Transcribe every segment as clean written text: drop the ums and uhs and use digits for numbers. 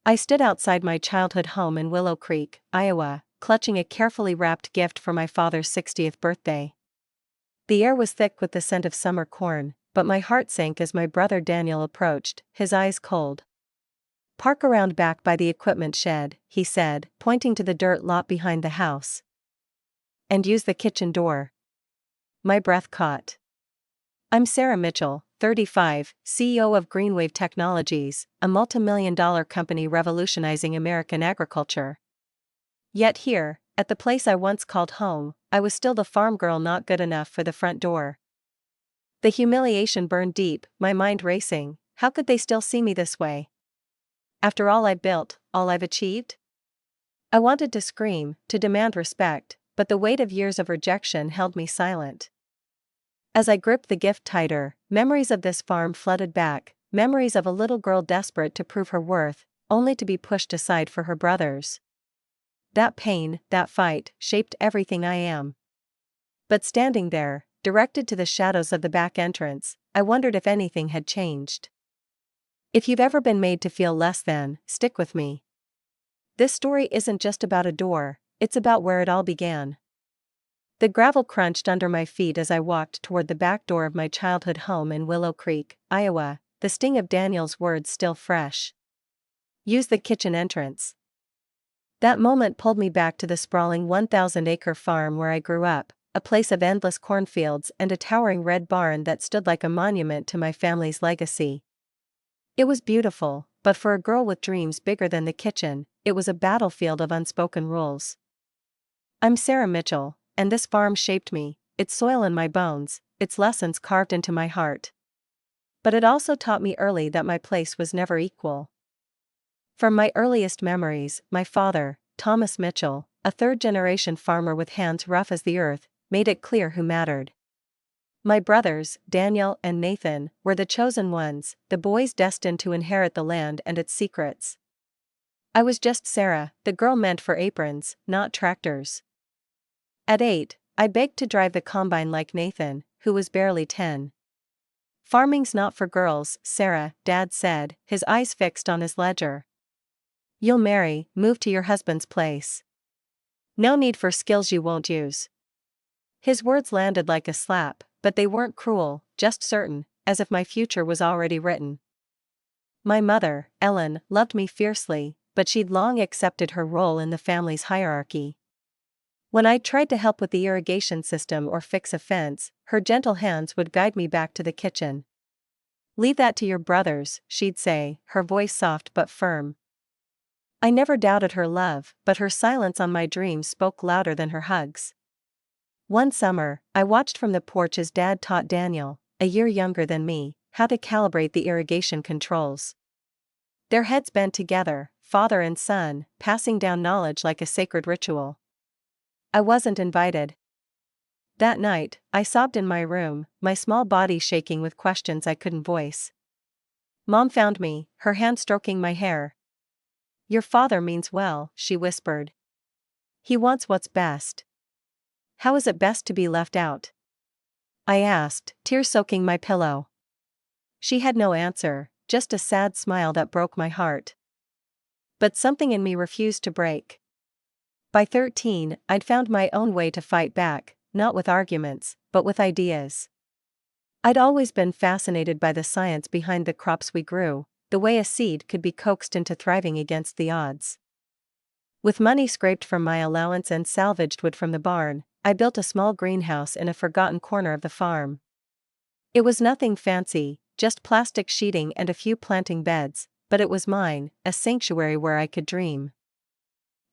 I stood outside my childhood home in Willow Creek, Iowa, clutching a carefully wrapped gift for my father's 60th birthday. The air was thick with the scent of summer corn, but my heart sank as my brother Daniel approached, his eyes cold. "Park around back by the equipment shed," he said, pointing to the dirt lot behind the house. "And use the kitchen door." My breath caught. I'm Sarah Mitchell, 35, CEO of Greenwave Technologies, a multimillion-dollar company revolutionizing American agriculture. Yet here, at the place I once called home, I was still the farm girl not good enough for the front door. The humiliation burned deep, my mind racing. How could they still see me this way? After all I built, all I've achieved? I wanted to scream, to demand respect, but the weight of years of rejection held me silent. As I gripped the gift tighter, memories of this farm flooded back, memories of a little girl desperate to prove her worth, only to be pushed aside for her brothers. That pain, that fight, shaped everything I am. But standing there, directed to the shadows of the back entrance, I wondered if anything had changed. If you've ever been made to feel less than, stick with me. This story isn't just about a door, it's about where it all began. The gravel crunched under my feet as I walked toward the back door of my childhood home in Willow Creek, Iowa, the sting of Daniel's words still fresh. Use the kitchen entrance. That moment pulled me back to the sprawling 1,000-acre farm where I grew up, a place of endless cornfields and a towering red barn that stood like a monument to my family's legacy. It was beautiful, but for a girl with dreams bigger than the kitchen, it was a battlefield of unspoken rules. I'm Sarah Mitchell, and this farm shaped me, its soil in my bones, its lessons carved into my heart. But it also taught me early that my place was never equal. From my earliest memories, my father, Thomas Mitchell, a third-generation farmer with hands rough as the earth, made it clear who mattered. My brothers, Daniel and Nathan, were the chosen ones, the boys destined to inherit the land and its secrets. I was just Sarah, the girl meant for aprons, not tractors. At 8, I begged to drive the combine like Nathan, who was barely 10. "Farming's not for girls, Sarah," Dad said, his eyes fixed on his ledger. "You'll marry, move to your husband's place. No need for skills you won't use." His words landed like a slap, but they weren't cruel, just certain, as if my future was already written. My mother, Ellen, loved me fiercely, but she'd long accepted her role in the family's hierarchy. When I tried to help with the irrigation system or fix a fence, her gentle hands would guide me back to the kitchen. "Leave that to your brothers," she'd say, her voice soft but firm. I never doubted her love, but her silence on my dreams spoke louder than her hugs. One summer, I watched from the porch as Dad taught Daniel, a year younger than me, how to calibrate the irrigation controls. Their heads bent together, father and son, passing down knowledge like a sacred ritual. I wasn't invited. That night, I sobbed in my room, my small body shaking with questions I couldn't voice. Mom found me, her hand stroking my hair. "Your father means well," she whispered. "He wants what's best." "How is it best to be left out?" I asked, tears soaking my pillow. She had no answer, just a sad smile that broke my heart. But something in me refused to break. By 13, I'd found my own way to fight back, not with arguments, but with ideas. I'd always been fascinated by the science behind the crops we grew, the way a seed could be coaxed into thriving against the odds. With money scraped from my allowance and salvaged wood from the barn, I built a small greenhouse in a forgotten corner of the farm. It was nothing fancy, just plastic sheeting and a few planting beds, but it was mine, a sanctuary where I could dream.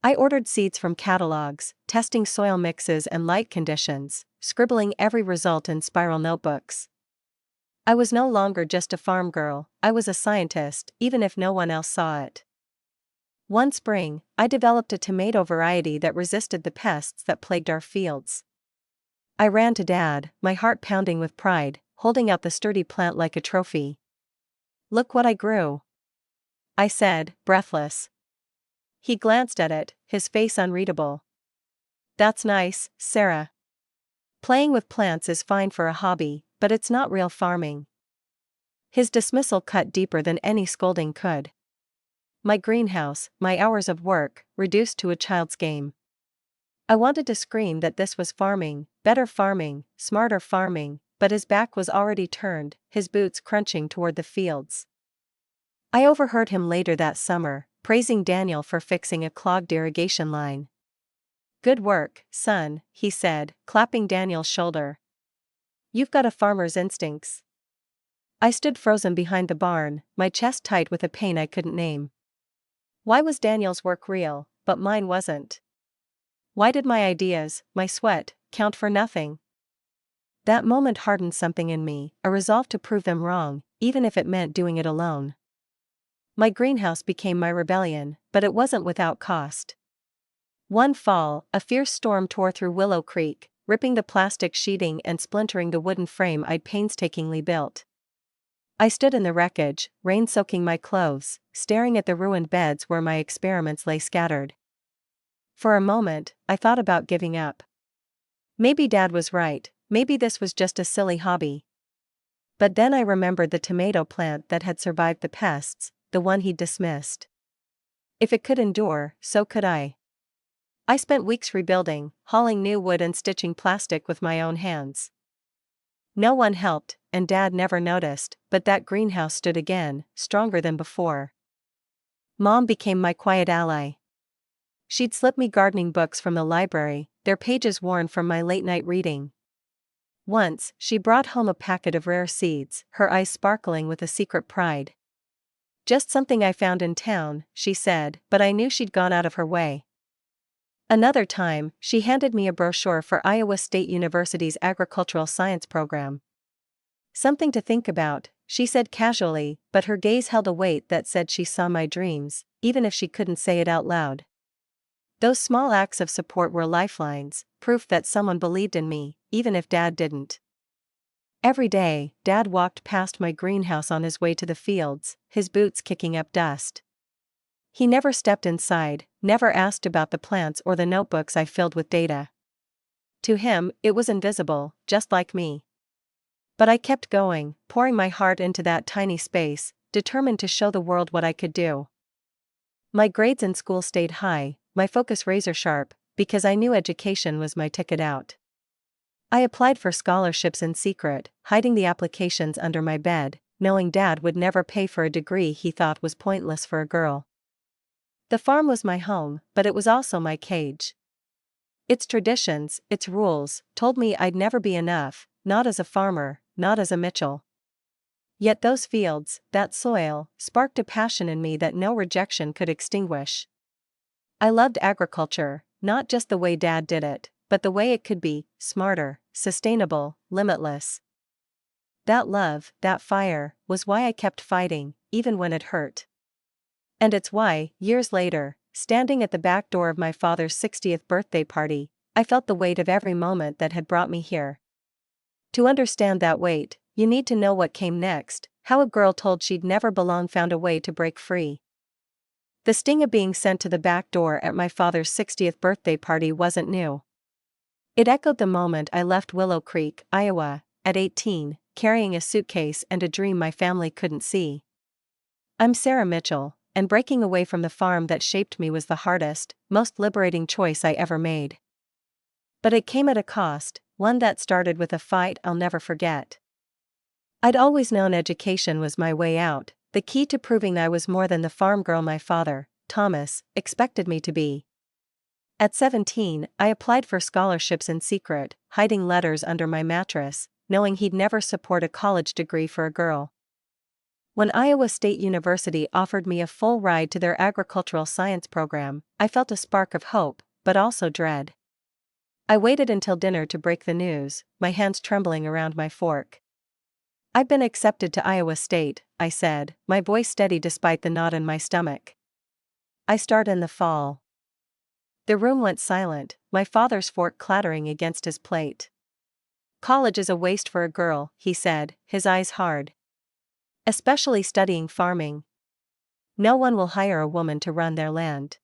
I ordered seeds from catalogs, testing soil mixes and light conditions, scribbling every result in spiral notebooks. I was no longer just a farm girl, I was a scientist, even if no one else saw it. One spring, I developed a tomato variety that resisted the pests that plagued our fields. I ran to Dad, my heart pounding with pride, holding out the sturdy plant like a trophy. "Look what I grew," I said, breathless. He glanced at it, his face unreadable. "That's nice, Sarah. Playing with plants is fine for a hobby, but it's not real farming." His dismissal cut deeper than any scolding could. My greenhouse, my hours of work, reduced to a child's game. I wanted to scream that this was farming, better farming, smarter farming, but his back was already turned, his boots crunching toward the fields. I overheard him later that summer, praising Daniel for fixing a clogged irrigation line. "Good work, son," he said, clapping Daniel's shoulder. "You've got a farmer's instincts." I stood frozen behind the barn, my chest tight with a pain I couldn't name. Why was Daniel's work real, but mine wasn't? Why did my ideas, my sweat, count for nothing? That moment hardened something in me, a resolve to prove them wrong, even if it meant doing it alone. My greenhouse became my rebellion, but it wasn't without cost. One fall, a fierce storm tore through Willow Creek, ripping the plastic sheeting and splintering the wooden frame I'd painstakingly built. I stood in the wreckage, rain soaking my clothes, staring at the ruined beds where my experiments lay scattered. For a moment, I thought about giving up. Maybe Dad was right, maybe this was just a silly hobby. But then I remembered the tomato plant that had survived the pests, the one he'd dismissed. If it could endure, so could I. I spent weeks rebuilding, hauling new wood and stitching plastic with my own hands. No one helped, and Dad never noticed, but that greenhouse stood again, stronger than before. Mom became my quiet ally. She'd slip me gardening books from the library, their pages worn from my late-night reading. Once, she brought home a packet of rare seeds, her eyes sparkling with a secret pride. "Just something I found in town," she said, but I knew she'd gone out of her way. Another time, she handed me a brochure for Iowa State University's agricultural science program. "Something to think about," she said casually, but her gaze held a weight that said she saw my dreams, even if she couldn't say it out loud. Those small acts of support were lifelines, proof that someone believed in me, even if Dad didn't. Every day, Dad walked past my greenhouse on his way to the fields, his boots kicking up dust. He never stepped inside, never asked about the plants or the notebooks I filled with data. To him, it was invisible, just like me. But I kept going, pouring my heart into that tiny space, determined to show the world what I could do. My grades in school stayed high, my focus razor sharp, because I knew education was my ticket out. I applied for scholarships in secret, hiding the applications under my bed, knowing Dad would never pay for a degree he thought was pointless for a girl. The farm was my home, but it was also my cage. Its traditions, its rules, told me I'd never be enough, not as a farmer, not as a Mitchell. Yet those fields, that soil, sparked a passion in me that no rejection could extinguish. I loved agriculture, not just the way Dad did it, but the way it could be, smarter, sustainable, limitless. That love, that fire, was why I kept fighting, even when it hurt. And it's why, years later, standing at the back door of my father's 60th birthday party, I felt the weight of every moment that had brought me here. To understand that weight, you need to know what came next, how a girl told she'd never belong found a way to break free. The sting of being sent to the back door at my father's 60th birthday party wasn't new. It echoed the moment I left Willow Creek, Iowa, at 18, carrying a suitcase and a dream my family couldn't see. I'm Sarah Mitchell, and breaking away from the farm that shaped me was the hardest, most liberating choice I ever made. But it came at a cost, one that started with a fight I'll never forget. I'd always known education was my way out, the key to proving I was more than the farm girl my father, Thomas, expected me to be. At 17, I applied for scholarships in secret, hiding letters under my mattress, knowing he'd never support a college degree for a girl. When Iowa State University offered me a full ride to their agricultural science program, I felt a spark of hope, but also dread. I waited until dinner to break the news, my hands trembling around my fork. "I've been accepted to Iowa State," I said, my voice steady despite the knot in my stomach. "I start in the fall." The room went silent, my father's fork clattering against his plate. "College is a waste for a girl," he said, his eyes hard. "Especially studying farming. No one will hire a woman to run their land."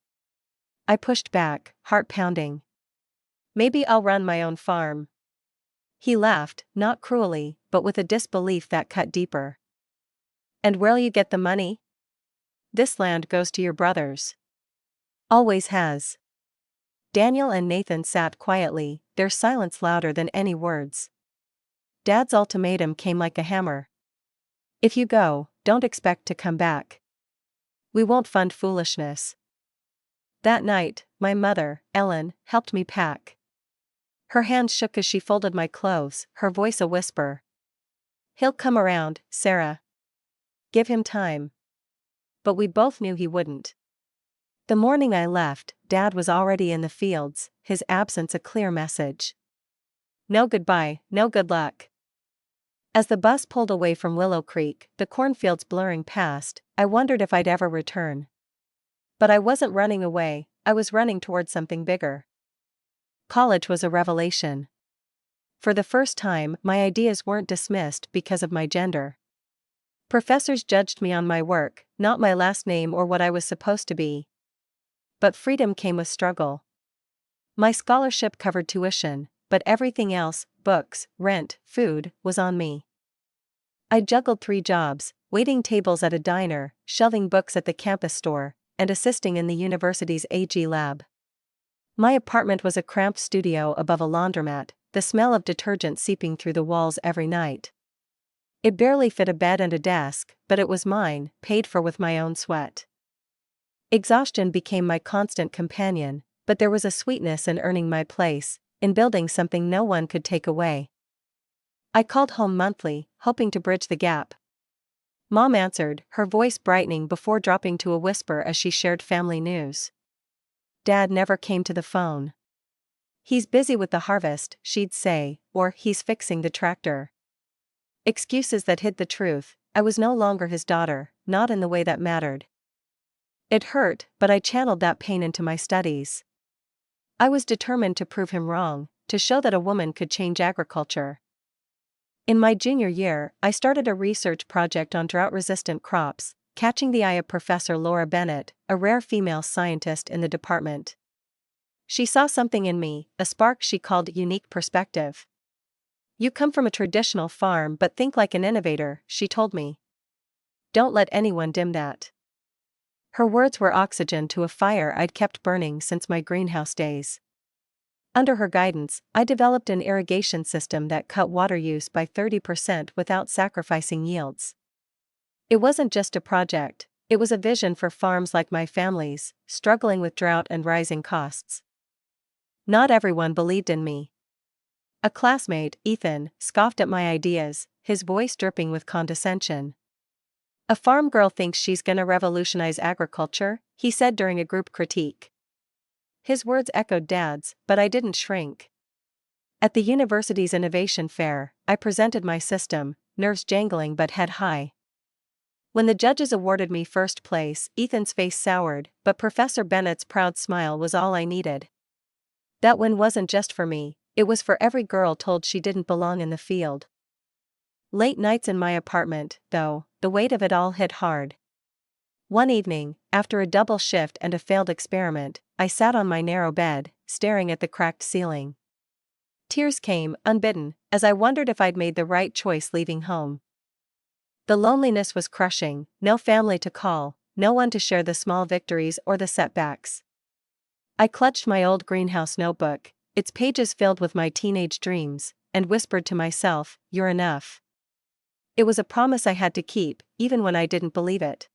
I pushed back, heart pounding. "Maybe I'll run my own farm." He laughed, not cruelly, but with a disbelief that cut deeper. "And where'll you get the money?" This land goes to your brothers. Always has. Daniel and Nathan sat quietly, their silence louder than any words. Dad's ultimatum came like a hammer. If you go, don't expect to come back. We won't fund foolishness. That night, my mother, Ellen, helped me pack. Her hands shook as she folded my clothes, her voice a whisper. He'll come around, Sarah. Give him time. But we both knew he wouldn't. The morning I left, Dad was already in the fields, his absence a clear message. No goodbye, no good luck. As the bus pulled away from Willow Creek, the cornfields blurring past, I wondered if I'd ever return. But I wasn't running away, I was running toward something bigger. College was a revelation. For the first time, my ideas weren't dismissed because of my gender. Professors judged me on my work, not my last name or what I was supposed to be. But freedom came with struggle. My scholarship covered tuition, but everything else, books, rent, food, was on me. I juggled 3 jobs, waiting tables at a diner, shelving books at the campus store, and assisting in the university's AG lab. My apartment was a cramped studio above a laundromat, the smell of detergent seeping through the walls every night. It barely fit a bed and a desk, but it was mine, paid for with my own sweat. Exhaustion became my constant companion, but there was a sweetness in earning my place, in building something no one could take away. I called home monthly, hoping to bridge the gap. Mom answered, her voice brightening before dropping to a whisper as she shared family news. Dad never came to the phone. He's busy with the harvest, she'd say, or he's fixing the tractor. Excuses that hid the truth. I was no longer his daughter, not in the way that mattered. It hurt, but I channeled that pain into my studies. I was determined to prove him wrong, to show that a woman could change agriculture. In my junior year, I started a research project on drought-resistant crops, catching the eye of Professor Laura Bennett, a rare female scientist in the department. She saw something in me, a spark she called unique perspective. You come from a traditional farm but think like an innovator, she told me. Don't let anyone dim that. Her words were oxygen to a fire I'd kept burning since my greenhouse days. Under her guidance, I developed an irrigation system that cut water use by 30% without sacrificing yields. It wasn't just a project, it was a vision for farms like my family's, struggling with drought and rising costs. Not everyone believed in me. A classmate, Ethan, scoffed at my ideas, his voice dripping with condescension. A farm girl thinks she's gonna revolutionize agriculture, he said during a group critique. His words echoed Dad's, but I didn't shrink. At the university's innovation fair, I presented my system, nerves jangling but head high. When the judges awarded me first place, Ethan's face soured, but Professor Bennett's proud smile was all I needed. That win wasn't just for me, it was for every girl told she didn't belong in the field. Late nights in my apartment, though, the weight of it all hit hard. One evening, after a double shift and a failed experiment, I sat on my narrow bed, staring at the cracked ceiling. Tears came, unbidden, as I wondered if I'd made the right choice leaving home. The loneliness was crushing, no family to call, no one to share the small victories or the setbacks. I clutched my old greenhouse notebook, its pages filled with my teenage dreams, and whispered to myself, "You're enough." It was a promise I had to keep, even when I didn't believe it.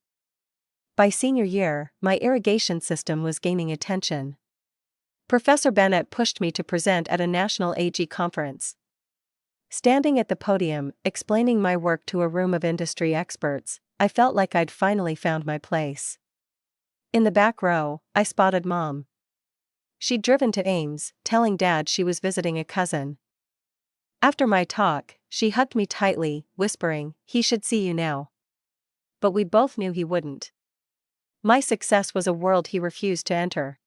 By senior year, my irrigation system was gaining attention. Professor Bennett pushed me to present at a national AG conference. Standing at the podium, explaining my work to a room of industry experts, I felt like I'd finally found my place. In the back row, I spotted Mom. She'd driven to Ames, telling Dad she was visiting a cousin. After my talk, she hugged me tightly, whispering, "He should see you now." But we both knew he wouldn't. My success was a world he refused to enter.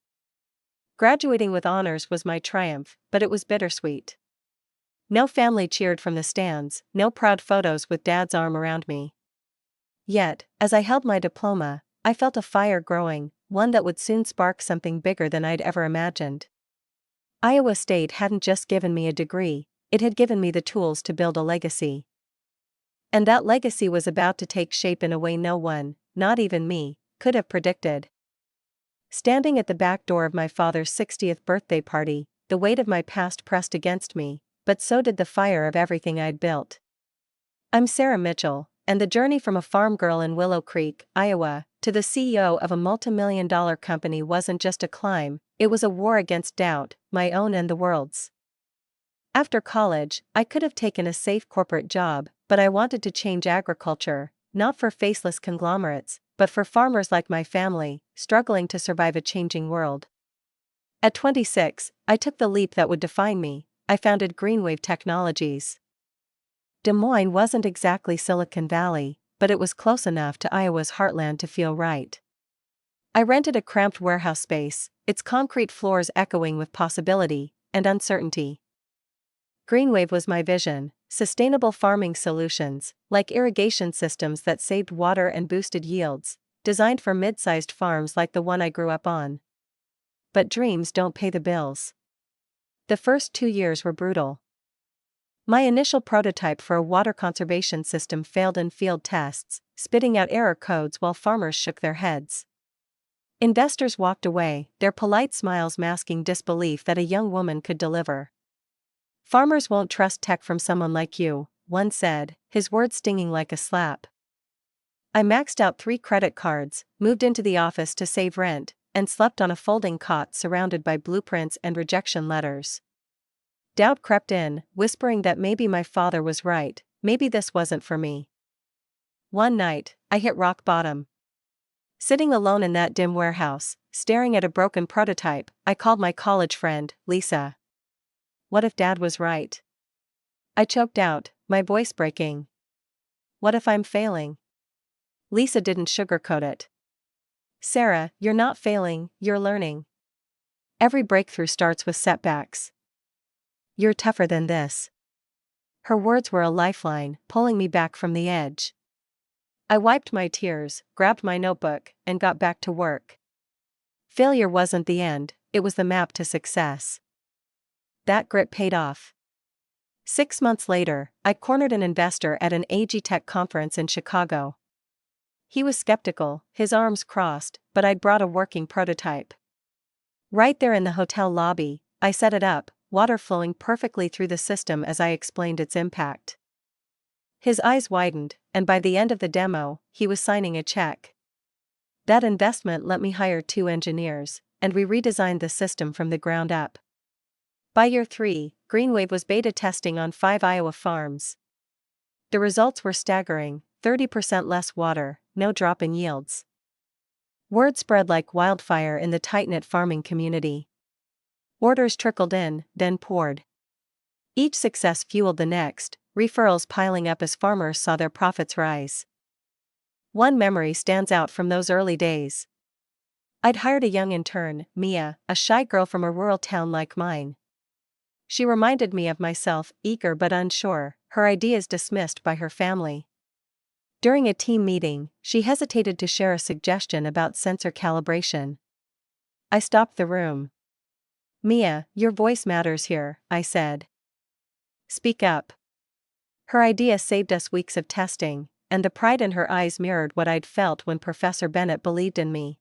Graduating with honors was my triumph, but it was bittersweet. No family cheered from the stands, no proud photos with Dad's arm around me. Yet, as I held my diploma, I felt a fire growing, one that would soon spark something bigger than I'd ever imagined. Iowa State hadn't just given me a degree, it had given me the tools to build a legacy. And that legacy was about to take shape in a way no one, not even me, could have predicted. Standing at the back door of my father's 60th birthday party, the weight of my past pressed against me, but so did the fire of everything I'd built. I'm Sarah Mitchell, and the journey from a farm girl in Willow Creek, Iowa, to the CEO of a multimillion-dollar company wasn't just a climb, it was a war against doubt, my own and the world's. After college, I could have taken a safe corporate job, but I wanted to change agriculture, not for faceless conglomerates, but for farmers like my family, struggling to survive a changing world. At 26, I took the leap that would define me. I founded Greenwave Technologies. Des Moines wasn't exactly Silicon Valley, but it was close enough to Iowa's heartland to feel right. I rented a cramped warehouse space, its concrete floors echoing with possibility and uncertainty. Greenwave was my vision: sustainable farming solutions, like irrigation systems that saved water and boosted yields, designed for mid-sized farms like the one I grew up on. But dreams don't pay the bills. The first 2 years were brutal. My initial prototype for a water conservation system failed in field tests, spitting out error codes while farmers shook their heads. Investors walked away, their polite smiles masking disbelief that a young woman could deliver. "Farmers won't trust tech from someone like you," one said, his words stinging like a slap. I maxed out 3 credit cards, moved into the office to save rent, and slept on a folding cot surrounded by blueprints and rejection letters. Doubt crept in, whispering that maybe my father was right, maybe this wasn't for me. One night, I hit rock bottom. Sitting alone in that dim warehouse, staring at a broken prototype, I called my college friend, Lisa. What if Dad was right? I choked out, my voice breaking. What if I'm failing? Lisa didn't sugarcoat it. Sarah, you're not failing, you're learning. Every breakthrough starts with setbacks. You're tougher than this. Her words were a lifeline, pulling me back from the edge. I wiped my tears, grabbed my notebook, and got back to work. Failure wasn't the end, it was the map to success. That grit paid off. 6 months later, I cornered an investor at an AgTech conference in Chicago. He was skeptical, his arms crossed, but I'd brought a working prototype. Right there in the hotel lobby, I set it up, water flowing perfectly through the system as I explained its impact. His eyes widened, and by the end of the demo, he was signing a check. That investment let me hire 2 engineers, and we redesigned the system from the ground up. By year 3, Greenwave was beta testing on 5 Iowa farms. The results were staggering: 30% less water, no drop in yields. Word spread like wildfire in the tight-knit farming community. Orders trickled in, then poured. Each success fueled the next, referrals piling up as farmers saw their profits rise. One memory stands out from those early days. I'd hired a young intern, Mia, a shy girl from a rural town like mine. She reminded me of myself, eager but unsure, her ideas dismissed by her family. During a team meeting, she hesitated to share a suggestion about sensor calibration. I stopped the room. "Mia, your voice matters here," I said. "Speak up." Her idea saved us weeks of testing, and the pride in her eyes mirrored what I'd felt when Professor Bennett believed in me.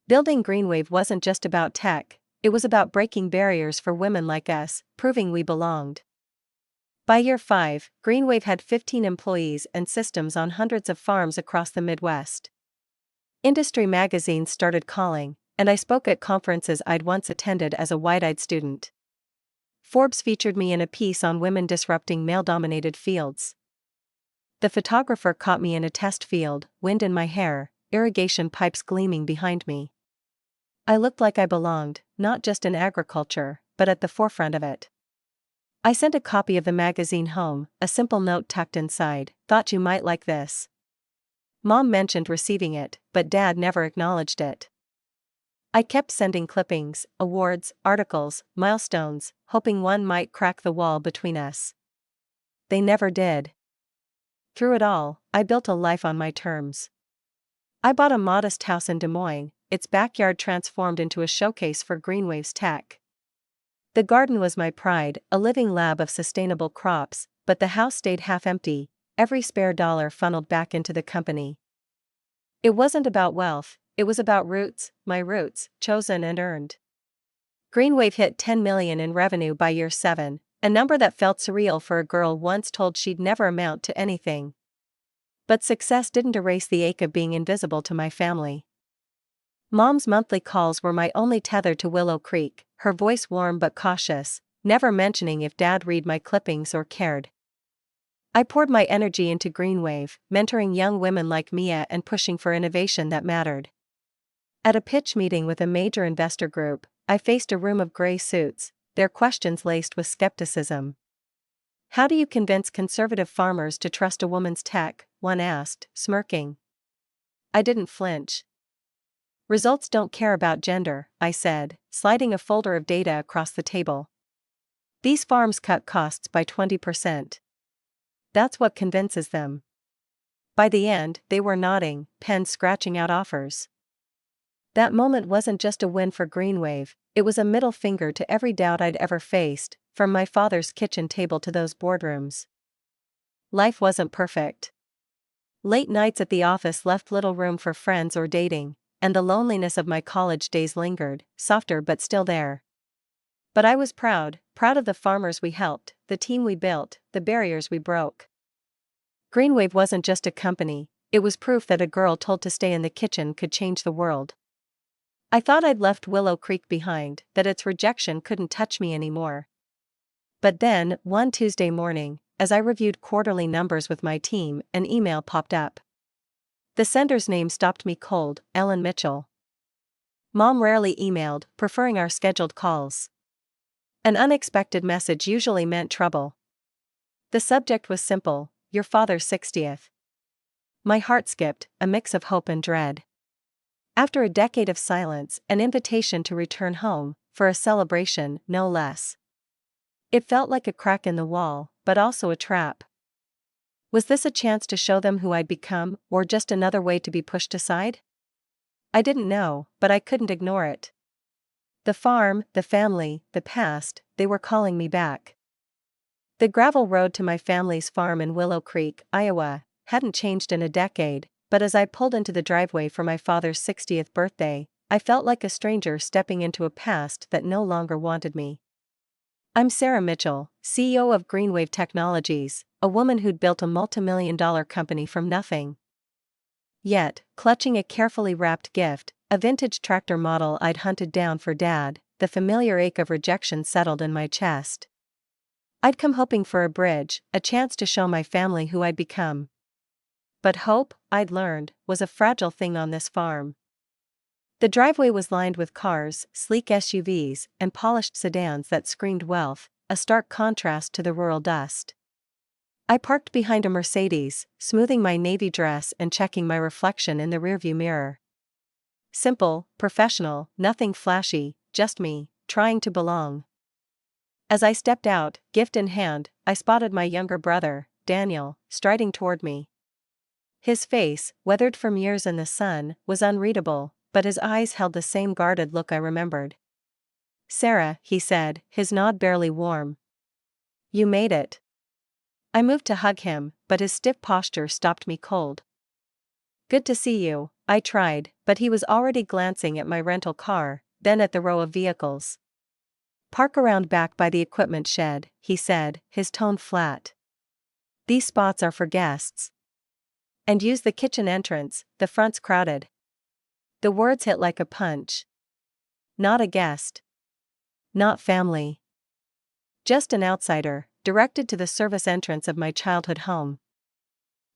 Building Greenwave wasn't just about tech, it was about breaking barriers for women like us, proving we belonged. By year 5, Greenwave had 15 employees and systems on hundreds of farms across the Midwest. Industry magazines started calling, and I spoke at conferences I'd once attended as a wide-eyed student. Forbes featured me in a piece on women disrupting male-dominated fields. The photographer caught me in a test field, wind in my hair, irrigation pipes gleaming behind me. I looked like I belonged, not just in agriculture, but at the forefront of it. I sent a copy of the magazine home, a simple note tucked inside: "Thought you might like this." Mom mentioned receiving it, but Dad never acknowledged it. I kept sending clippings, awards, articles, milestones, hoping one might crack the wall between us. They never did. Through it all, I built a life on my terms. I bought a modest house in Des Moines, its backyard transformed into a showcase for Greenwave's tech. The garden was my pride, a living lab of sustainable crops, but the house stayed half empty, every spare dollar funneled back into the company. It wasn't about wealth, it was about roots, my roots, chosen and earned. Greenwave hit 10 million in revenue by year 7, a number that felt surreal for a girl once told she'd never amount to anything. But success didn't erase the ache of being invisible to my family. Mom's monthly calls were my only tether to Willow Creek, her voice warm but cautious, never mentioning if Dad read my clippings or cared. I poured my energy into Greenwave, mentoring young women like Mia and pushing for innovation that mattered. At a pitch meeting with a major investor group, I faced a room of gray suits, their questions laced with skepticism. "How do you convince conservative farmers to trust a woman's tech?" one asked, smirking. I didn't flinch. "Results don't care about gender," I said, sliding a folder of data across the table. "These farms cut costs by 20%. That's what convinces them." By the end, they were nodding, pens scratching out offers. That moment wasn't just a win for Greenwave, it was a middle finger to every doubt I'd ever faced, from my father's kitchen table to those boardrooms. Life wasn't perfect. Late nights at the office left little room for friends or dating, and the loneliness of my college days lingered, softer but still there. But I was proud of the farmers we helped, the team we built, the barriers we broke. Greenwave wasn't just a company, it was proof that a girl told to stay in the kitchen could change the world. I thought I'd left Willow Creek behind, that its rejection couldn't touch me anymore. But then, one Tuesday morning, as I reviewed quarterly numbers with my team, an email popped up. The sender's name stopped me cold, Ellen Mitchell. Mom rarely emailed, preferring our scheduled calls. An unexpected message usually meant trouble. The subject was simple: your father's 60th. My heart skipped, a mix of hope and dread. After a decade of silence, an invitation to return home, for a celebration, no less. It felt like a crack in the wall, but also a trap. Was this a chance to show them who I'd become, or just another way to be pushed aside? I didn't know, but I couldn't ignore it. The farm, the family, the past, they were calling me back. The gravel road to my family's farm in Willow Creek, Iowa, hadn't changed in a decade, but as I pulled into the driveway for my father's 60th birthday, I felt like a stranger stepping into a past that no longer wanted me. I'm Sarah Mitchell, CEO of Greenwave Technologies, a woman who'd built a multimillion-dollar company from nothing. Yet, clutching a carefully wrapped gift, a vintage tractor model I'd hunted down for Dad, the familiar ache of rejection settled in my chest. I'd come hoping for a bridge, a chance to show my family who I'd become. But hope, I'd learned, was a fragile thing on this farm. The driveway was lined with cars, sleek SUVs, and polished sedans that screamed wealth, a stark contrast to the rural dust. I parked behind a Mercedes, smoothing my navy dress and checking my reflection in the rearview mirror. Simple, professional, nothing flashy, just me, trying to belong. As I stepped out, gift in hand, I spotted my younger brother, Daniel, striding toward me. His face, weathered from years in the sun, was unreadable, but his eyes held the same guarded look I remembered. "Sarah," he said, his nod barely warm. "You made it." I moved to hug him, but his stiff posture stopped me cold. "Good to see you," I tried, but he was already glancing at my rental car, then at the row of vehicles. "Park around back by the equipment shed," he said, his tone flat. "These spots are for guests. And use the kitchen entrance, the front's crowded." The words hit like a punch. Not a guest. Not family. Just an outsider, directed to the service entrance of my childhood home.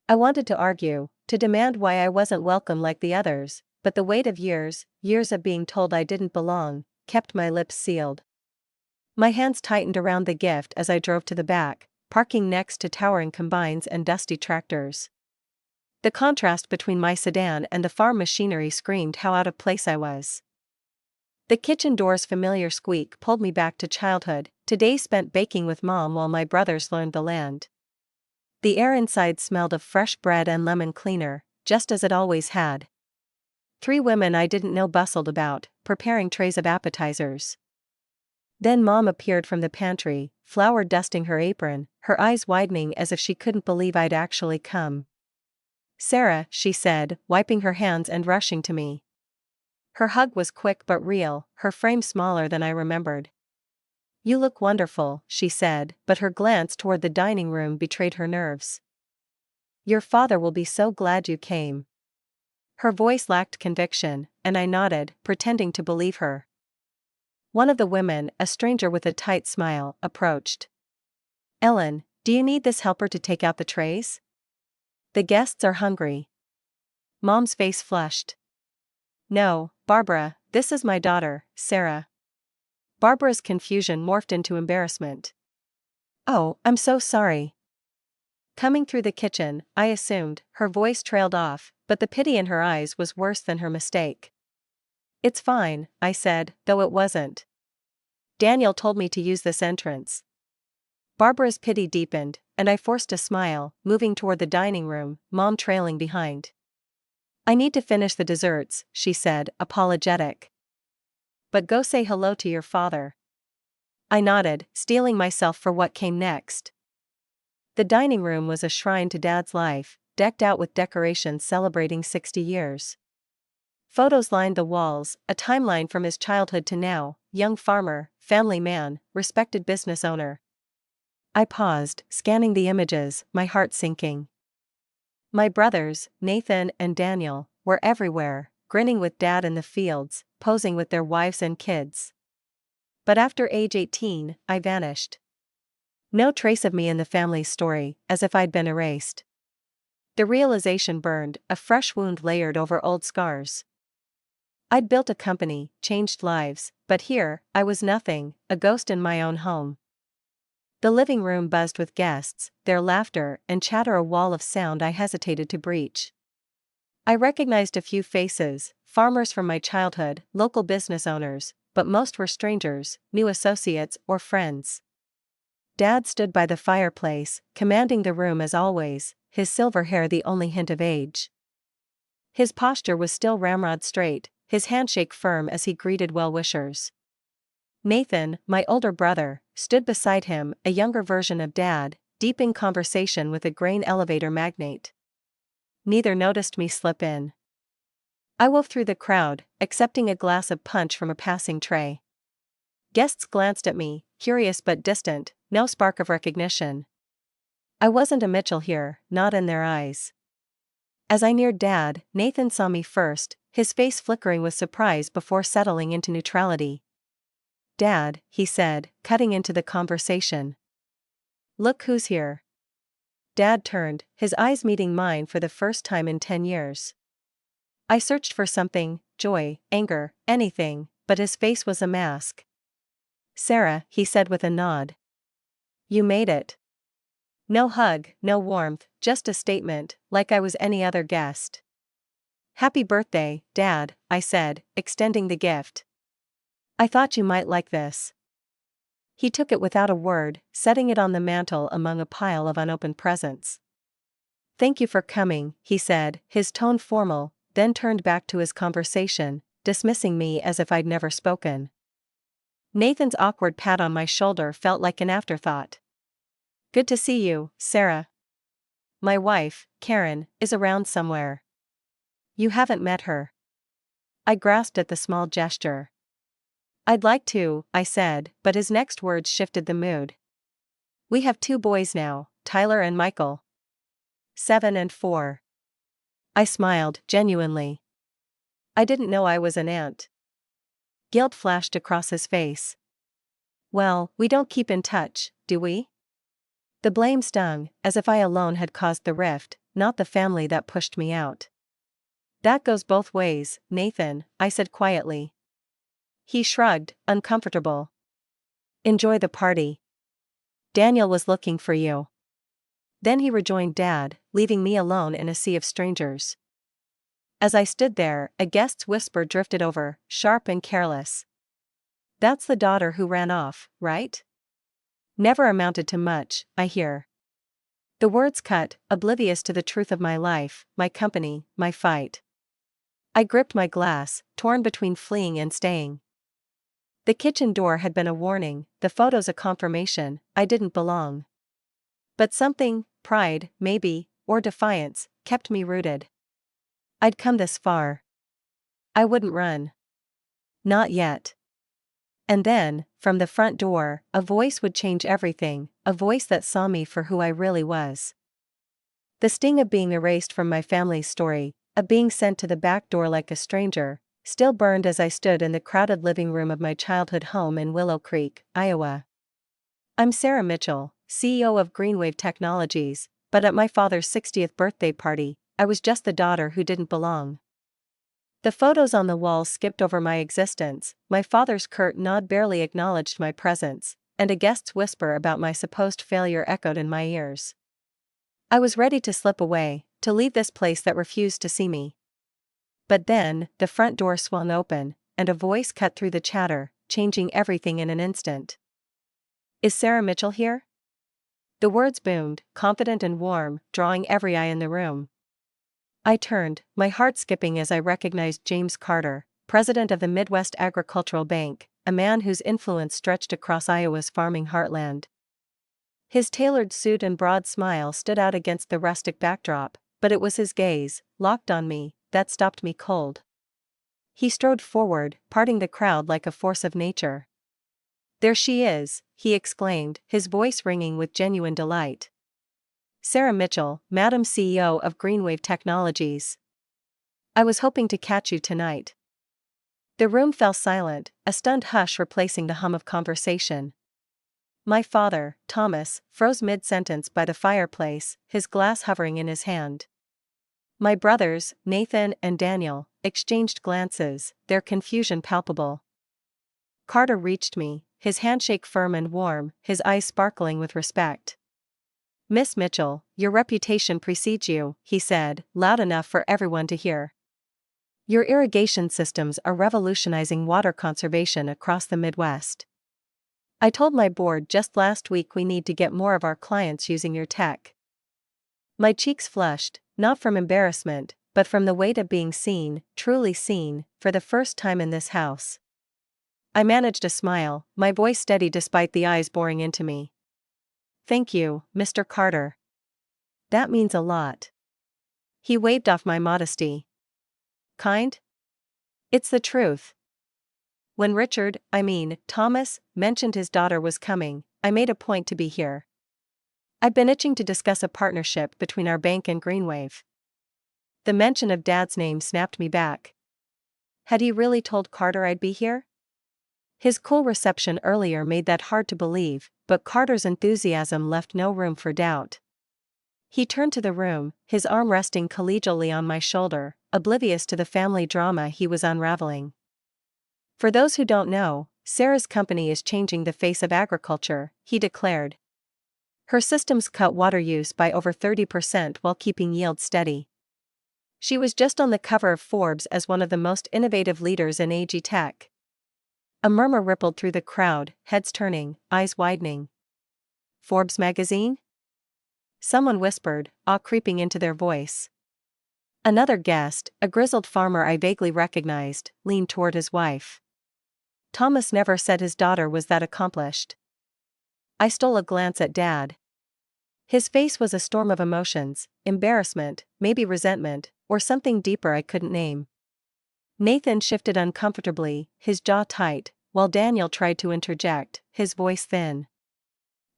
I wanted to argue, to demand why I wasn't welcome like the others, but the weight of years of being told I didn't belong, kept my lips sealed. My hands tightened around the gift as I drove to the back, parking next to towering combines and dusty tractors. The contrast between my sedan and the farm machinery screamed how out of place I was. The kitchen door's familiar squeak pulled me back to childhood, to days spent baking with Mom while my brothers learned the land. The air inside smelled of fresh bread and lemon cleaner, just as it always had. 3 women I didn't know bustled about, preparing trays of appetizers. Then Mom appeared from the pantry, flour dusting her apron, her eyes widening as if she couldn't believe I'd actually come. Sarah, she said, wiping her hands and rushing to me. Her hug was quick but real, her frame smaller than I remembered. You look wonderful, she said, but her glance toward the dining room betrayed her nerves. Your father will be so glad you came. Her voice lacked conviction, and I nodded, pretending to believe her. One of the women, a stranger with a tight smile, approached. Ellen, do you need this helper to take out the trays? The guests are hungry. Mom's face flushed. No, Barbara, this is my daughter, Sarah. Barbara's confusion morphed into embarrassment. Oh, I'm so sorry. Coming through the kitchen, I assumed, her voice trailed off, but the pity in her eyes was worse than her mistake. It's fine, I said, though it wasn't. Daniel told me to use this entrance. Barbara's pity deepened, and I forced a smile, moving toward the dining room, Mom trailing behind. I need to finish the desserts, she said, apologetic. But go say hello to your father. I nodded, steeling myself for what came next. The dining room was a shrine to Dad's life, decked out with decorations celebrating 60 years. Photos lined the walls, a timeline from his childhood to now, young farmer, family man, respected business owner. I paused, scanning the images, my heart sinking. My brothers, Nathan and Daniel, were everywhere, grinning with Dad in the fields, posing with their wives and kids. But after age 18, I vanished. No trace of me in the family's story, as if I'd been erased. The realization burned, a fresh wound layered over old scars. I'd built a company, changed lives, but here, I was nothing, a ghost in my own home. The living room buzzed with guests, their laughter and chatter a wall of sound I hesitated to breach. I recognized a few faces, farmers from my childhood, local business owners, but most were strangers, new associates or friends. Dad stood by the fireplace, commanding the room as always, his silver hair the only hint of age. His posture was still ramrod straight, his handshake firm as he greeted well-wishers. Nathan, my older brother, stood beside him, a younger version of Dad, deep in conversation with a grain elevator magnate. Neither noticed me slip in. I wove through the crowd, accepting a glass of punch from a passing tray. Guests glanced at me, curious but distant, no spark of recognition. I wasn't a Mitchell here, not in their eyes. As I neared Dad, Nathan saw me first, his face flickering with surprise before settling into neutrality. Dad, he said, cutting into the conversation. Look who's here. Dad turned, his eyes meeting mine for the first time in 10 years. I searched for something, joy, anger, anything, but his face was a mask. Sarah, he said with a nod. You made it. No hug, no warmth, just a statement, like I was any other guest. Happy birthday, Dad, I said, extending the gift. I thought you might like this. He took it without a word, setting it on the mantel among a pile of unopened presents. Thank you for coming, he said, his tone formal, then turned back to his conversation, dismissing me as if I'd never spoken. Nathan's awkward pat on my shoulder felt like an afterthought. Good to see you, Sarah. My wife, Karen, is around somewhere. You haven't met her. I grasped at the small gesture. I'd like to, I said, but his next words shifted the mood. We have 2 boys now, Tyler and Michael. 7 and 4. I smiled, genuinely. I didn't know I was an aunt. Guilt flashed across his face. Well, we don't keep in touch, do we? The blame stung, as if I alone had caused the rift, not the family that pushed me out. That goes both ways, Nathan, I said quietly. He shrugged, uncomfortable. Enjoy the party. Daniel was looking for you. Then he rejoined Dad, leaving me alone in a sea of strangers. As I stood there, a guest's whisper drifted over, sharp and careless. That's the daughter who ran off, right? Never amounted to much, I hear. The words cut, oblivious to the truth of my life, my company, my fight. I gripped my glass, torn between fleeing and staying. The kitchen door had been a warning, the photos a confirmation, I didn't belong. But something, pride, maybe, or defiance, kept me rooted. I'd come this far. I wouldn't run. Not yet. And then, from the front door, a voice would change everything, a voice that saw me for who I really was. The sting of being erased from my family's story, of being sent to the back door like a stranger, still burned as I stood in the crowded living room of my childhood home in Willow Creek, Iowa. I'm Sarah Mitchell, CEO of Greenwave Technologies, but at my father's 60th birthday party, I was just the daughter who didn't belong. The photos on the wall skipped over my existence, my father's curt nod barely acknowledged my presence, and a guest's whisper about my supposed failure echoed in my ears. I was ready to slip away, to leave this place that refused to see me. But then, the front door swung open, and a voice cut through the chatter, changing everything in an instant. "Is Sarah Mitchell here?" The words boomed, confident and warm, drawing every eye in the room. I turned, my heart skipping as I recognized James Carter, president of the Midwest Agricultural Bank, a man whose influence stretched across Iowa's farming heartland. His tailored suit and broad smile stood out against the rustic backdrop, but it was his gaze, locked on me, that stopped me cold. He strode forward, parting the crowd like a force of nature. "There she is," he exclaimed, his voice ringing with genuine delight. "Sarah Mitchell, Madam CEO of Greenwave Technologies. I was hoping to catch you tonight." The room fell silent, a stunned hush replacing the hum of conversation. My father, Thomas, froze mid-sentence by the fireplace, his glass hovering in his hand. My brothers, Nathan and Daniel, exchanged glances, their confusion palpable. Carter reached me, his handshake firm and warm, his eyes sparkling with respect. "Miss Mitchell, your reputation precedes you," he said, loud enough for everyone to hear. "Your irrigation systems are revolutionizing water conservation across the Midwest. I told my board just last week we need to get more of our clients using your tech." My cheeks flushed, not from embarrassment, but from the weight of being seen, truly seen, for the first time in this house. I managed a smile, my voice steady despite the eyes boring into me. "Thank you, Mr. Carter. That means a lot." He waved off my modesty. "Kind? It's the truth." When Thomas, mentioned his daughter was coming, I made a point to be here. I'd been itching to discuss a partnership between our bank and Greenwave. The mention of Dad's name snapped me back. Had he really told Carter I'd be here? His cool reception earlier made that hard to believe, but Carter's enthusiasm left no room for doubt. He turned to the room, his arm resting collegially on my shoulder, oblivious to the family drama he was unraveling. "For those who don't know, Sarah's company is changing the face of agriculture," he declared. "Her systems cut water use by over 30% while keeping yields steady." She was just on the cover of Forbes as one of the most innovative leaders in ag tech. A murmur rippled through the crowd, heads turning, eyes widening. "Forbes magazine?" Someone whispered, awe creeping into their voice. Another guest, a grizzled farmer I vaguely recognized, leaned toward his wife. Thomas never said his daughter was that accomplished. I stole a glance at Dad. His face was a storm of emotions, embarrassment, maybe resentment, or something deeper I couldn't name. Nathan shifted uncomfortably, his jaw tight, while Daniel tried to interject, his voice thin.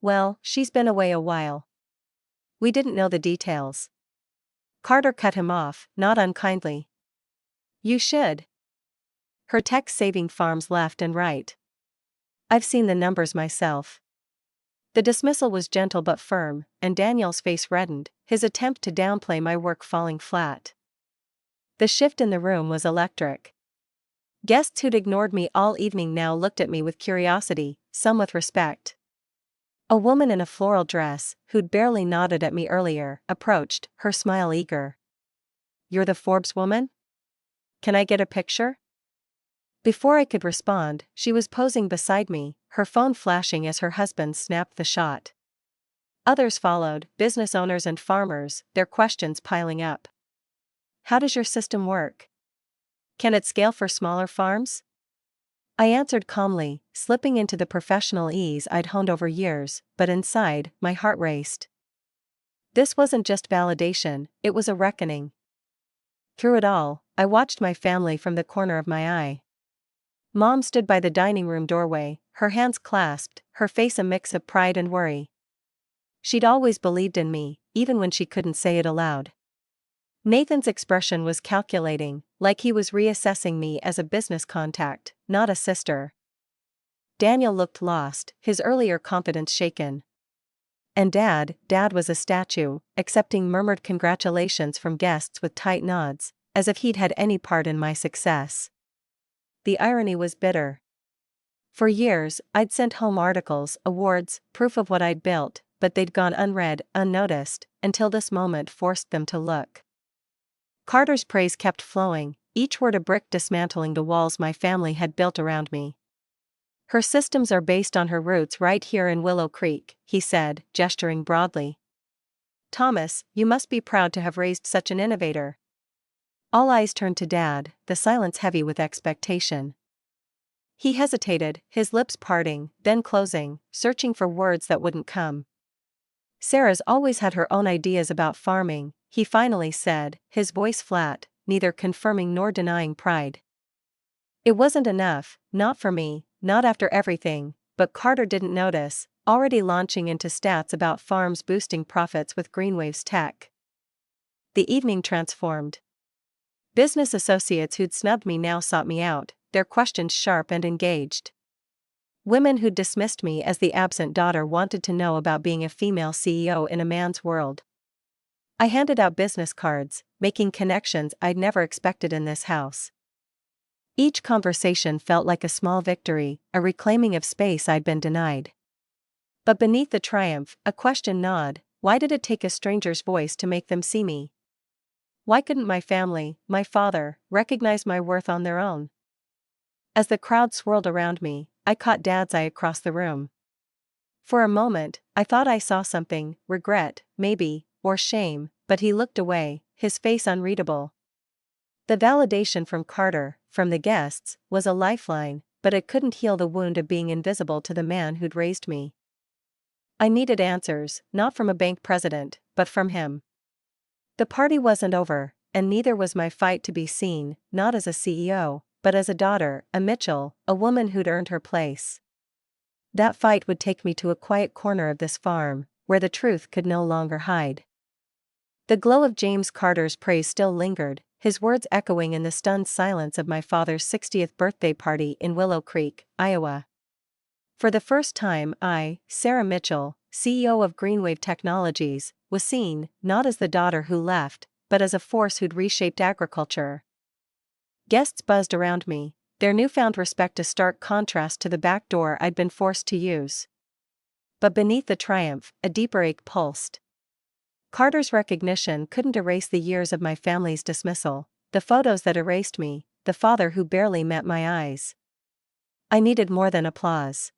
"Well, she's been away a while. We didn't know the details." Carter cut him off, not unkindly. "You should. Her tech's saving farms left and right. I've seen the numbers myself." The dismissal was gentle but firm, and Daniel's face reddened, his attempt to downplay my work falling flat. The shift in the room was electric. Guests who'd ignored me all evening now looked at me with curiosity, some with respect. A woman in a floral dress, who'd barely nodded at me earlier, approached, her smile eager. "You're the Forbes woman? Can I get a picture?" Before I could respond, she was posing beside me, her phone flashing as her husband snapped the shot. Others followed, business owners and farmers, their questions piling up. "How does your system work? Can it scale for smaller farms?" I answered calmly, slipping into the professional ease I'd honed over years, but inside, my heart raced. This wasn't just validation, it was a reckoning. Through it all, I watched my family from the corner of my eye. Mom stood by the dining room doorway, her hands clasped, her face a mix of pride and worry. She'd always believed in me, even when she couldn't say it aloud. Nathan's expression was calculating, like he was reassessing me as a business contact, not a sister. Daniel looked lost, his earlier confidence shaken. And Dad was a statue, accepting murmured congratulations from guests with tight nods, as if he'd had any part in my success. The irony was bitter. For years, I'd sent home articles, awards, proof of what I'd built, but they'd gone unread, unnoticed, until this moment forced them to look. Carter's praise kept flowing, each word a brick dismantling the walls my family had built around me. Her systems are based on her roots right here in Willow Creek, he said, gesturing broadly. Thomas, you must be proud to have raised such an innovator. All eyes turned to Dad, the silence heavy with expectation. He hesitated, his lips parting, then closing, searching for words that wouldn't come. Sarah's always had her own ideas about farming, he finally said, his voice flat, neither confirming nor denying pride. It wasn't enough, not for me, not after everything, but Carter didn't notice, already launching into stats about farms boosting profits with Greenwave's tech. The evening transformed. Business associates who'd snubbed me now sought me out, their questions sharp and engaged. Women who'd dismissed me as the absent daughter wanted to know about being a female CEO in a man's world. I handed out business cards, making connections I'd never expected in this house. Each conversation felt like a small victory, a reclaiming of space I'd been denied. But beneath the triumph, a question gnawed: why did it take a stranger's voice to make them see me? Why couldn't my family, my father, recognize my worth on their own? As the crowd swirled around me, I caught Dad's eye across the room. For a moment, I thought I saw something, regret, maybe, or shame, but he looked away, his face unreadable. The validation from Carter, from the guests, was a lifeline, but it couldn't heal the wound of being invisible to the man who'd raised me. I needed answers, not from a bank president, but from him. The party wasn't over, and neither was my fight to be seen, not as a CEO, but as a daughter, a Mitchell, a woman who'd earned her place. That fight would take me to a quiet corner of this farm, where the truth could no longer hide. The glow of James Carter's praise still lingered, his words echoing in the stunned silence of my father's 60th birthday party in Willow Creek, Iowa. For the first time I, Sarah Mitchell, CEO of Greenwave Technologies, was seen, not as the daughter who left, but as a force who'd reshaped agriculture. Guests buzzed around me, their newfound respect a stark contrast to the back door I'd been forced to use. But beneath the triumph, a deeper ache pulsed. Carter's recognition couldn't erase the years of my family's dismissal, the photos that erased me, the father who barely met my eyes. I needed more than applause.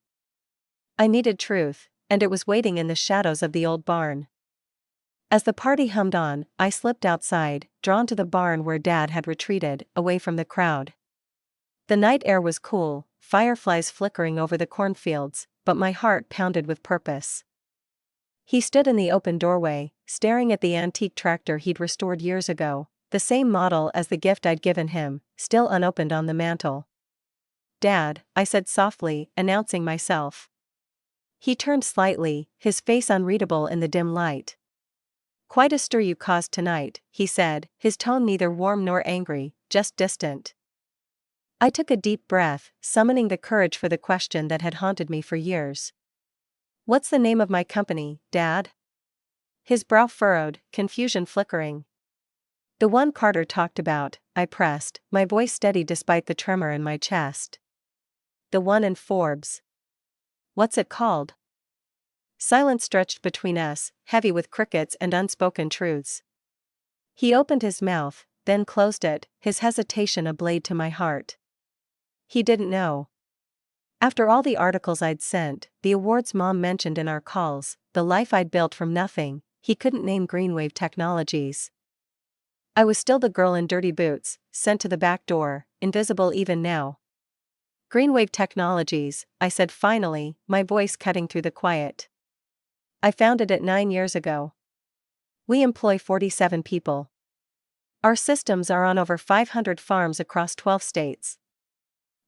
I needed truth, and it was waiting in the shadows of the old barn. As the party hummed on, I slipped outside, drawn to the barn where Dad had retreated, away from the crowd. The night air was cool, fireflies flickering over the cornfields, but my heart pounded with purpose. He stood in the open doorway, staring at the antique tractor he'd restored years ago, the same model as the gift I'd given him, still unopened on the mantel. "Dad," I said softly, announcing myself. He turned slightly, his face unreadable in the dim light. "Quite a stir you caused tonight," he said, his tone neither warm nor angry, just distant. I took a deep breath, summoning the courage for the question that had haunted me for years. "What's the name of my company, Dad?" His brow furrowed, confusion flickering. "The one Carter talked about," I pressed, my voice steady despite the tremor in my chest. "The one in Forbes." "What's it called?" Silence stretched between us, heavy with crickets and unspoken truths. He opened his mouth, then closed it, his hesitation a blade to my heart. He didn't know. After all the articles I'd sent, the awards Mom mentioned in our calls, the life I'd built from nothing, he couldn't name Greenwave Technologies. I was still the girl in dirty boots, sent to the back door, invisible even now. "Greenwave Technologies," I said finally, my voice cutting through the quiet. "I founded it 9 years ago." We employ 47 people. Our systems are on over 500 farms across 12 states.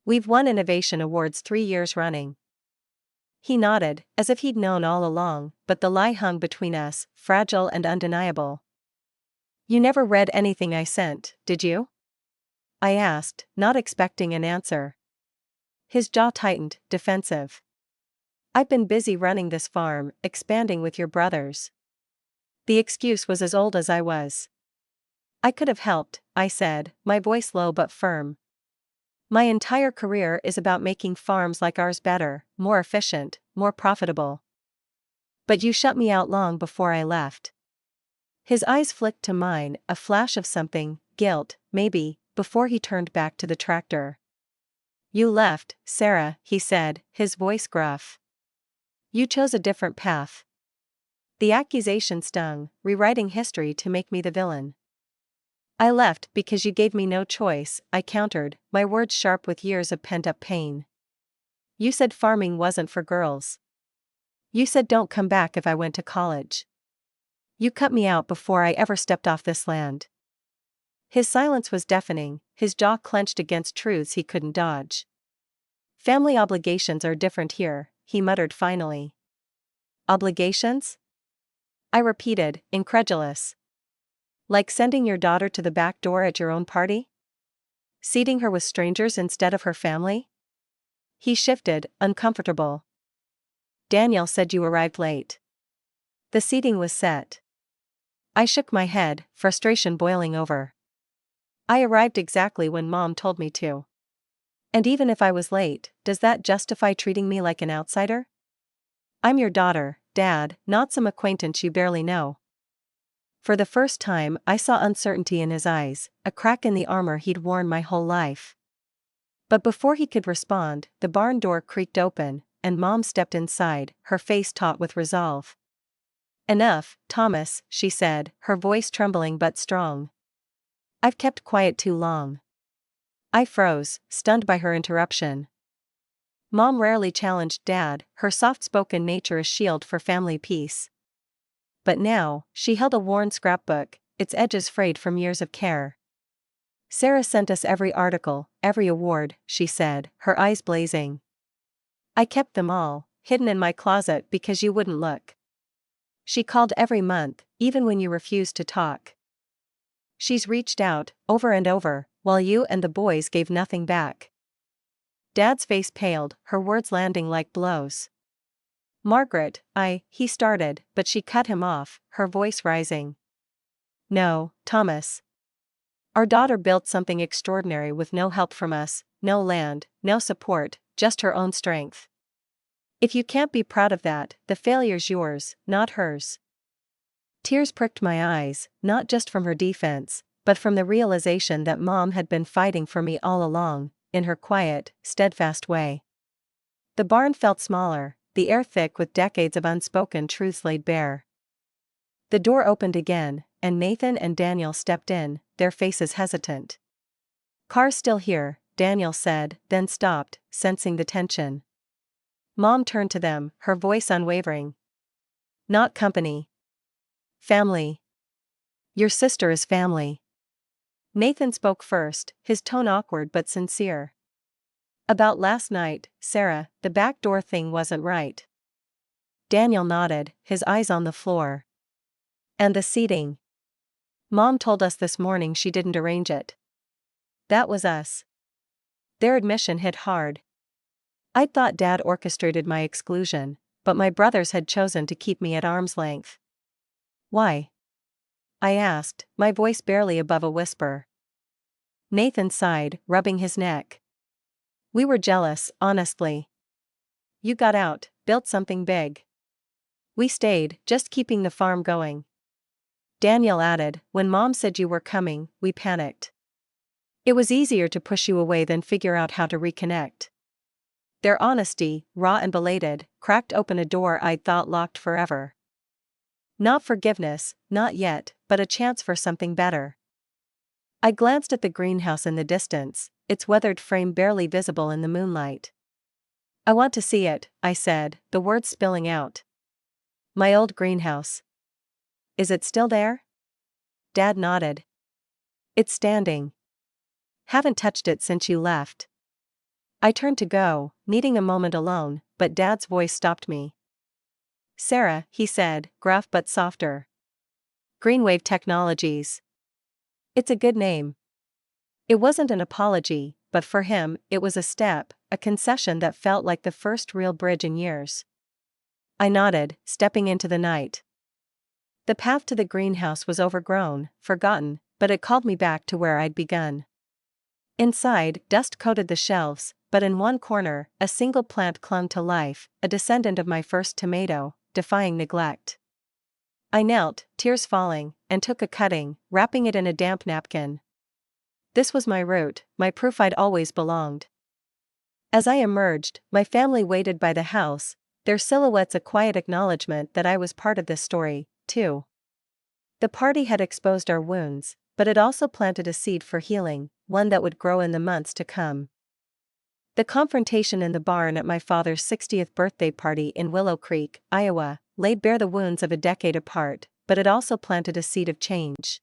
We've won innovation awards 3 years running. He nodded, as if he'd known all along, but the lie hung between us, fragile and undeniable. You never read anything I sent, did you? I asked, not expecting an answer. His jaw tightened, defensive. I've been busy running this farm, expanding with your brothers. The excuse was as old as I was. I could have helped, I said, my voice low but firm. My entire career is about making farms like ours better, more efficient, more profitable. But you shut me out long before I left. His eyes flicked to mine, a flash of something, guilt, maybe, before he turned back to the tractor. You left, Sarah, he said, his voice gruff. You chose a different path. The accusation stung, rewriting history to make me the villain. I left because you gave me no choice, I countered, my words sharp with years of pent-up pain. You said farming wasn't for girls. You said don't come back if I went to college. You cut me out before I ever stepped off this land. His silence was deafening, his jaw clenched against truths he couldn't dodge. Family obligations are different here, he muttered finally. Obligations? I repeated, incredulous. Like sending your daughter to the back door at your own party? Seating her with strangers instead of her family? He shifted, uncomfortable. Daniel said you arrived late. The seating was set. I shook my head, frustration boiling over. I arrived exactly when Mom told me to. And even if I was late, does that justify treating me like an outsider? I'm your daughter, Dad, not some acquaintance you barely know. For the first time, I saw uncertainty in his eyes, a crack in the armor he'd worn my whole life. But before he could respond, the barn door creaked open, and Mom stepped inside, her face taut with resolve. Enough, Thomas, she said, her voice trembling but strong. I've kept quiet too long. I froze, stunned by her interruption. Mom rarely challenged Dad, her soft-spoken nature a shield for family peace. But now, she held a worn scrapbook, its edges frayed from years of care. Sarah sent us every article, every award, she said, her eyes blazing. I kept them all, hidden in my closet because you wouldn't look. She called every month, even when you refused to talk. She's reached out, over and over, while you and the boys gave nothing back. Dad's face paled, her words landing like blows. Margaret, he started, but she cut him off, her voice rising. No, Thomas. Our daughter built something extraordinary with no help from us, no land, no support, just her own strength. If you can't be proud of that, the failure's yours, not hers. Tears pricked my eyes, not just from her defense, but from the realization that Mom had been fighting for me all along, in her quiet, steadfast way. The barn felt smaller, the air thick with decades of unspoken truths laid bare. The door opened again, and Nathan and Daniel stepped in, their faces hesitant. Car's still here, Daniel said, then stopped, sensing the tension. Mom turned to them, her voice unwavering. Not company. Family. Your sister is family. Nathan spoke first, his tone awkward but sincere. About last night, Sarah, the back door thing wasn't right. Daniel nodded, his eyes on the floor. And the seating. Mom told us this morning she didn't arrange it. That was us. Their admission hit hard. I'd thought Dad orchestrated my exclusion, but my brothers had chosen to keep me at arm's length. Why? I asked, my voice barely above a whisper. Nathan sighed, rubbing his neck. We were jealous, honestly. You got out, built something big. We stayed, just keeping the farm going. Daniel added, when Mom said you were coming, we panicked. It was easier to push you away than figure out how to reconnect. Their honesty, raw and belated, cracked open a door I'd thought locked forever. Not forgiveness, not yet, but a chance for something better. I glanced at the greenhouse in the distance, its weathered frame barely visible in the moonlight. I want to see it, I said, the words spilling out. My old greenhouse. Is it still there? Dad nodded. It's standing. Haven't touched it since you left. I turned to go, needing a moment alone, but Dad's voice stopped me. Sarah, he said, gruff but softer. Greenwave Technologies. It's a good name. It wasn't an apology, but for him, it was a step, a concession that felt like the first real bridge in years. I nodded, stepping into the night. The path to the greenhouse was overgrown, forgotten, but it called me back to where I'd begun. Inside, dust coated the shelves, but in one corner, a single plant clung to life, a descendant of my first tomato, defying neglect. I knelt, tears falling, and took a cutting, wrapping it in a damp napkin. This was my root, my proof I'd always belonged. As I emerged, my family waited by the house, their silhouettes a quiet acknowledgement that I was part of this story, too. The party had exposed our wounds, but it also planted a seed for healing, one that would grow in the months to come. The confrontation in the barn at my father's 60th birthday party in Willow Creek, Iowa, laid bare the wounds of a decade apart, but it also planted a seed of change.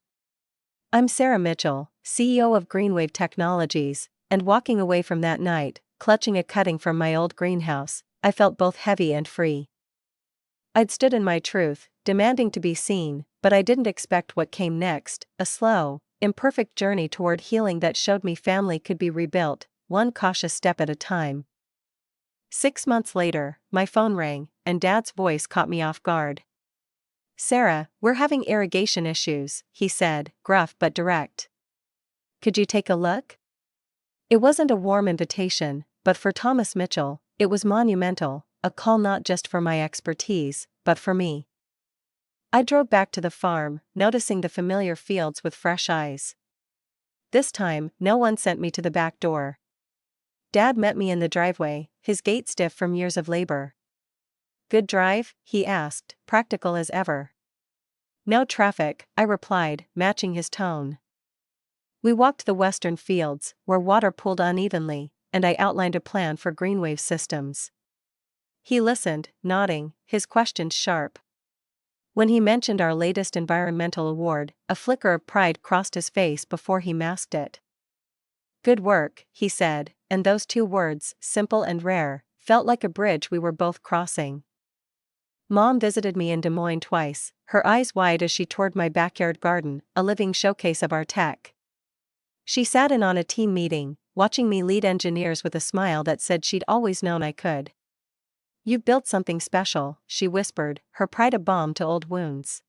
I'm Sarah Mitchell, CEO of Greenwave Technologies, and walking away from that night, clutching a cutting from my old greenhouse, I felt both heavy and free. I'd stood in my truth, demanding to be seen, but I didn't expect what came next, a slow, imperfect journey toward healing that showed me family could be rebuilt, one cautious step at a time. 6 months later, my phone rang, and Dad's voice caught me off guard. Sarah, we're having irrigation issues, he said, gruff but direct. Could you take a look? It wasn't a warm invitation, but for Thomas Mitchell, it was monumental, a call not just for my expertise, but for me. I drove back to the farm, noticing the familiar fields with fresh eyes. This time, no one sent me to the back door. Dad met me in the driveway, his gait stiff from years of labor. Good drive? He asked, practical as ever. No traffic, I replied, matching his tone. We walked the western fields, where water pooled unevenly, and I outlined a plan for Greenwave systems. He listened, nodding, his questions sharp. When he mentioned our latest environmental award, a flicker of pride crossed his face before he masked it. Good work, he said, and those 2 words, simple and rare, felt like a bridge we were both crossing. Mom visited me in Des Moines twice, her eyes wide as she toured my backyard garden, a living showcase of our tech. She sat in on a team meeting, watching me lead engineers with a smile that said she'd always known I could. You've built something special, she whispered, her pride a balm to old wounds.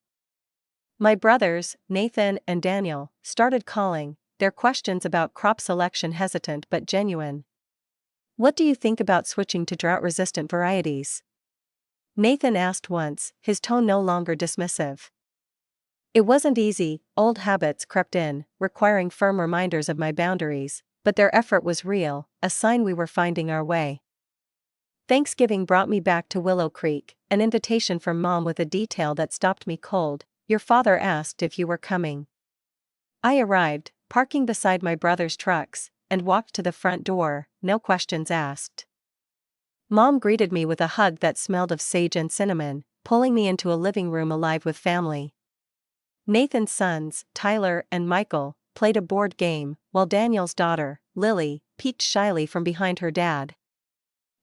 My brothers, Nathan and Daniel, started calling, their questions about crop selection hesitant but genuine. What do you think about switching to drought-resistant varieties? Nathan asked once, his tone no longer dismissive. It wasn't easy, old habits crept in, requiring firm reminders of my boundaries, but their effort was real, a sign we were finding our way. Thanksgiving brought me back to Willow Creek, an invitation from Mom with a detail that stopped me cold. Your father asked if you were coming. I arrived, parking beside my brother's trucks, and walked to the front door, no questions asked. Mom greeted me with a hug that smelled of sage and cinnamon, pulling me into a living room alive with family. Nathan's sons, Tyler and Michael, played a board game, while Daniel's daughter, Lily, peeked shyly from behind her dad.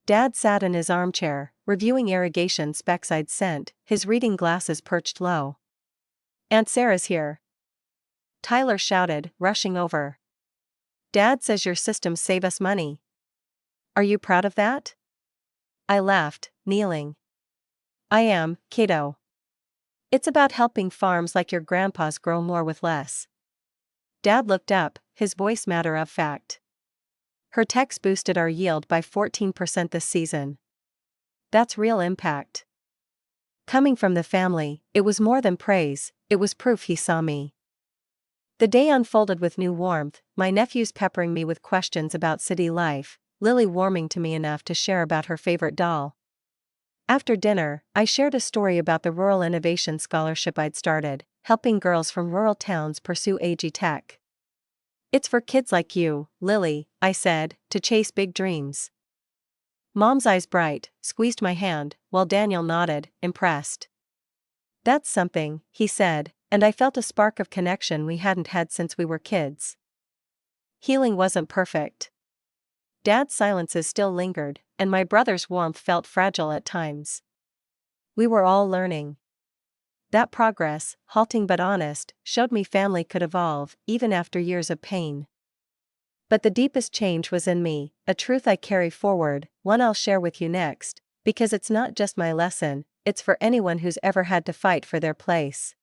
Dad sat in his armchair, reviewing irrigation specs I'd sent, his reading glasses perched low. Aunt Sarah's here. Tyler shouted, rushing over. Dad says your systems save us money. Are you proud of that? I laughed, kneeling. I am, kiddo. It's about helping farms like your grandpa's grow more with less. Dad looked up, his voice matter of fact. Her techs boosted our yield by 14% this season. That's real impact. Coming from the family, it was more than praise, it was proof he saw me. The day unfolded with new warmth, my nephews peppering me with questions about city life, Lily warming to me enough to share about her favorite doll. After dinner, I shared a story about the Rural Innovation Scholarship I'd started, helping girls from rural towns pursue AG tech. It's for kids like you, Lily, I said, to chase big dreams. Mom's eyes bright, squeezed my hand, while Daniel nodded, impressed. That's something, he said, and I felt a spark of connection we hadn't had since we were kids. Healing wasn't perfect. Dad's silences still lingered, and my brother's warmth felt fragile at times. We were all learning. That progress, halting but honest, showed me family could evolve, even after years of pain. But the deepest change was in me, a truth I carry forward, one I'll share with you next, because it's not just my lesson, it's for anyone who's ever had to fight for their place.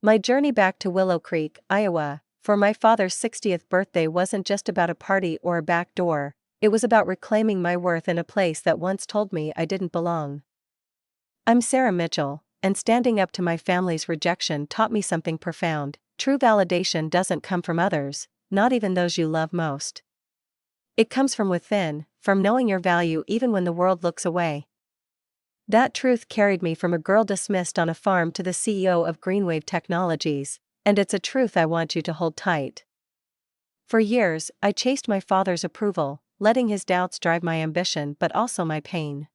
My journey back to Willow Creek, Iowa, for my father's 60th birthday wasn't just about a party or a back door, it was about reclaiming my worth in a place that once told me I didn't belong. I'm Sarah Mitchell, and standing up to my family's rejection taught me something profound. True validation doesn't come from others, not even those you love most. It comes from within, from knowing your value even when the world looks away. That truth carried me from a girl dismissed on a farm to the CEO of Greenwave Technologies, and it's a truth I want you to hold tight. For years, I chased my father's approval, letting his doubts drive my ambition but also my pain.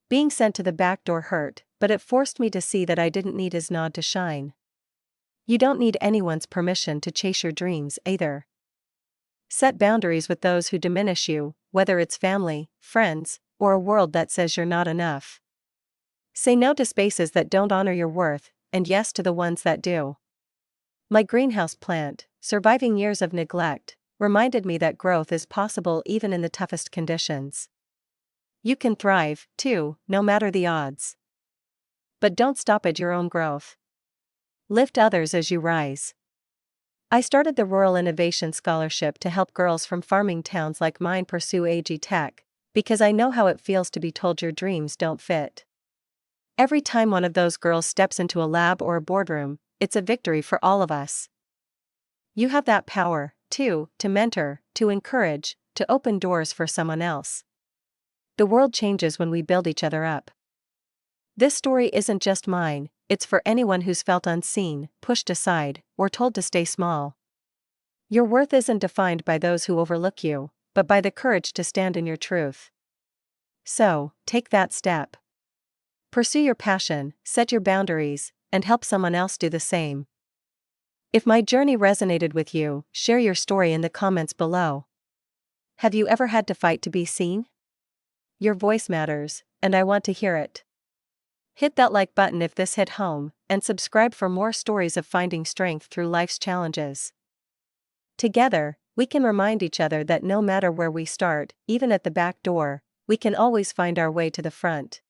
Being sent to the back door hurt, but it forced me to see that I didn't need his nod to shine. You don't need anyone's permission to chase your dreams either. Set boundaries with those who diminish you, whether it's family, friends, or a world that says you're not enough. Say no to spaces that don't honor your worth, and yes to the ones that do. My greenhouse plant, surviving years of neglect, reminded me that growth is possible even in the toughest conditions. You can thrive, too, no matter the odds. But don't stop at your own growth. Lift others as you rise. I started the Rural Innovation Scholarship to help girls from farming towns like mine pursue AG Tech, because I know how it feels to be told your dreams don't fit. Every time one of those girls steps into a lab or a boardroom, it's a victory for all of us. You have that power, too, to mentor, to encourage, to open doors for someone else. The world changes when we build each other up. This story isn't just mine, it's for anyone who's felt unseen, pushed aside, or told to stay small. Your worth isn't defined by those who overlook you, but by the courage to stand in your truth. So, take that step. Pursue your passion, set your boundaries, and help someone else do the same. If my journey resonated with you, share your story in the comments below. Have you ever had to fight to be seen? Your voice matters, and I want to hear it. Hit that like button if this hit home, and subscribe for more stories of finding strength through life's challenges. Together, we can remind each other that no matter where we start, even at the back door, we can always find our way to the front.